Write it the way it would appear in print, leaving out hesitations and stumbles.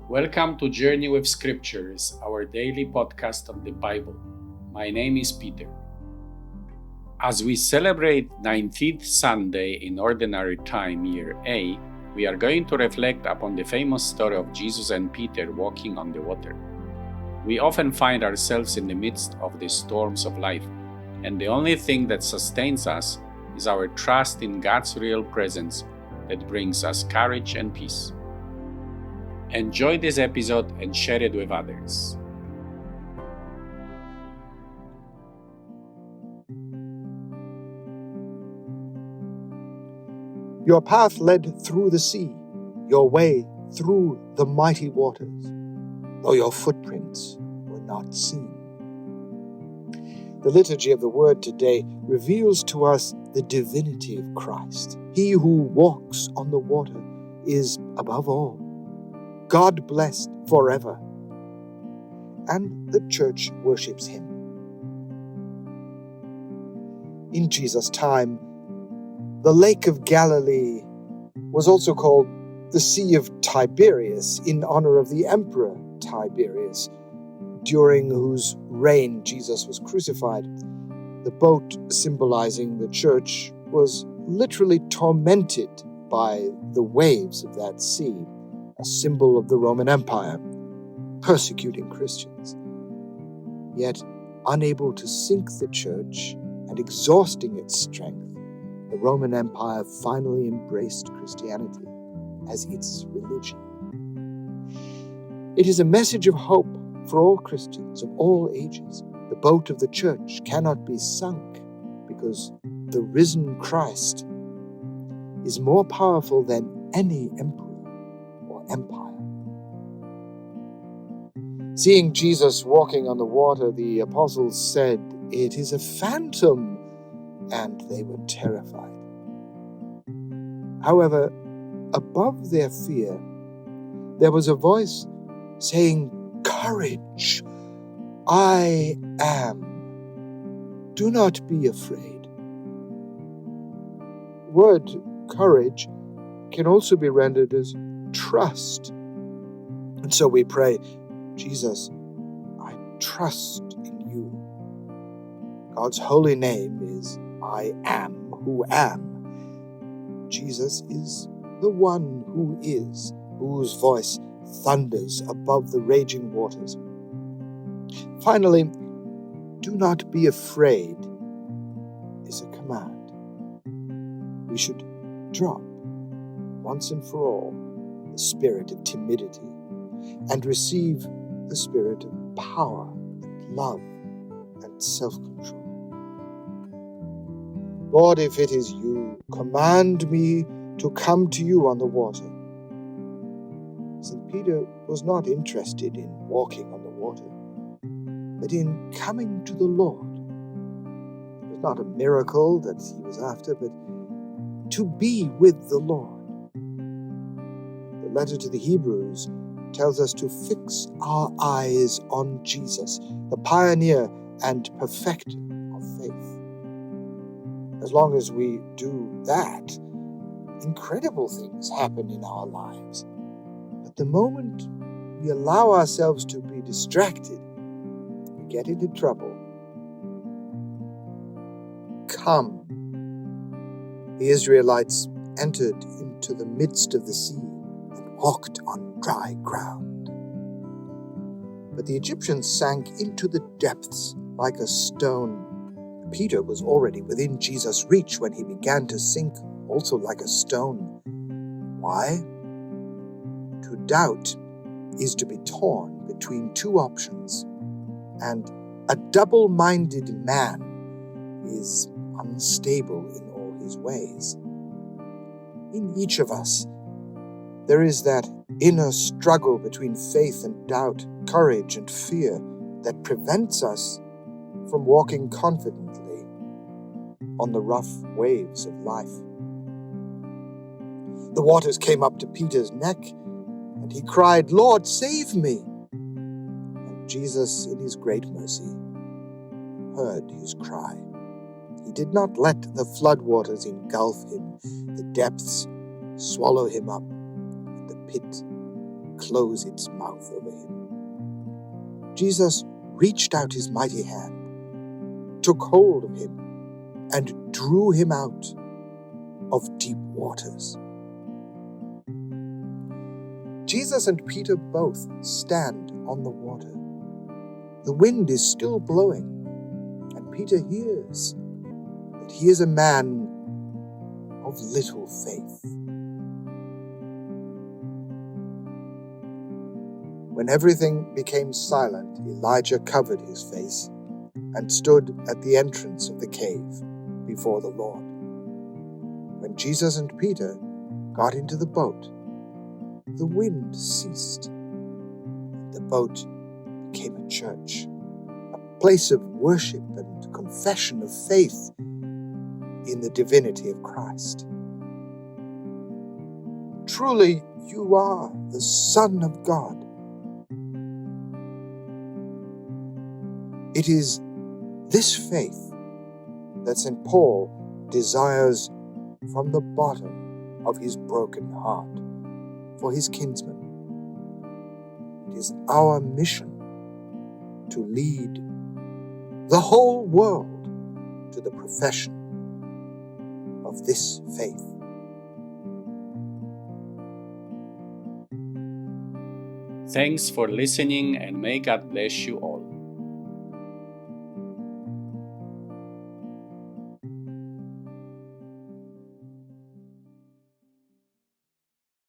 Welcome to Journey with Scriptures, our daily podcast on the Bible. My name is Peter. As we celebrate 19th Sunday in Ordinary Time, Year A, we are going to reflect upon the famous story of Jesus and Peter walking on the water. We often find ourselves in the midst of the storms of life, and the only thing that sustains us is our trust in God's real presence that brings us courage and peace. Enjoy this episode and share it with others. Your path led through the sea, your way through the mighty waters, though your footprints were not seen. The liturgy of the Word today reveals to us the divinity of Christ. He who walks on the water is above all, God blessed forever, and the Church worships him. In Jesus' time, the Lake of Galilee was also called the Sea of Tiberias in honor of the Emperor Tiberius, during whose reign Jesus was crucified. The boat symbolizing the church was literally tormented by the waves of that sea, a symbol of the Roman Empire, persecuting Christians. Yet, unable to sink the church and exhausting its strength, the Roman Empire finally embraced Christianity as its religion. It is a message of hope for all Christians of all ages. The boat of the church cannot be sunk because the risen Christ is more powerful than any emperor or empire. Seeing Jesus walking on the water, the apostles said, "It is a phantom," and they were terrified. However, above their fear, there was a voice saying, "Courage, I am. Do not be afraid." The word courage can also be rendered as trust. And so we pray, "Jesus, I trust in you." God's holy name is I am who am. Jesus is the one who is, whose voice thunders above the raging waters. Finally, do not be afraid is a command. We should drop, once and for all, the spirit of timidity and receive the spirit of power and love and self-control. Lord, if it is you, command me to come to you on the water. St. Peter was not interested in walking on the water, but in coming to the Lord. It was not a miracle that he was after, but to be with the Lord. The letter to the Hebrews tells us to fix our eyes on Jesus, the pioneer and perfecter of faith. As long as we do that, incredible things happen in our lives. But the moment we allow ourselves to be distracted, we get into trouble. Come. The Israelites entered into the midst of the sea and walked on dry ground. But the Egyptians sank into the depths like a stone. Peter was already within Jesus' reach when he began to sink, also like a stone. Why? To doubt is to be torn between two options, and a double-minded man is unstable in all his ways. In each of us, there is that inner struggle between faith and doubt, courage and fear, that prevents us from walking confidently on the rough waves of life. The waters came up to Peter's neck, and he cried, "Lord, save me!" And Jesus, in his great mercy, heard his cry. He did not let the floodwaters engulf him, the depths swallow him up, and the pit close its mouth over him. Jesus reached out his mighty hand, took hold of him, and drew him out of deep waters. Jesus and Peter both stand on the water. The wind is still blowing, and Peter hears that he is a man of little faith. When everything became silent, Elijah covered his face and stood at the entrance of the cave before the Lord. When Jesus and Peter got into the boat, the wind ceased, and the boat became a church, a place of worship and confession of faith in the divinity of Christ. Truly, you are the Son of God. It is this faith that St. Paul desires from the bottom of his broken heart for his kinsmen. It is our mission to lead the whole world to the profession of this faith. Thanks for listening, and may God bless you all.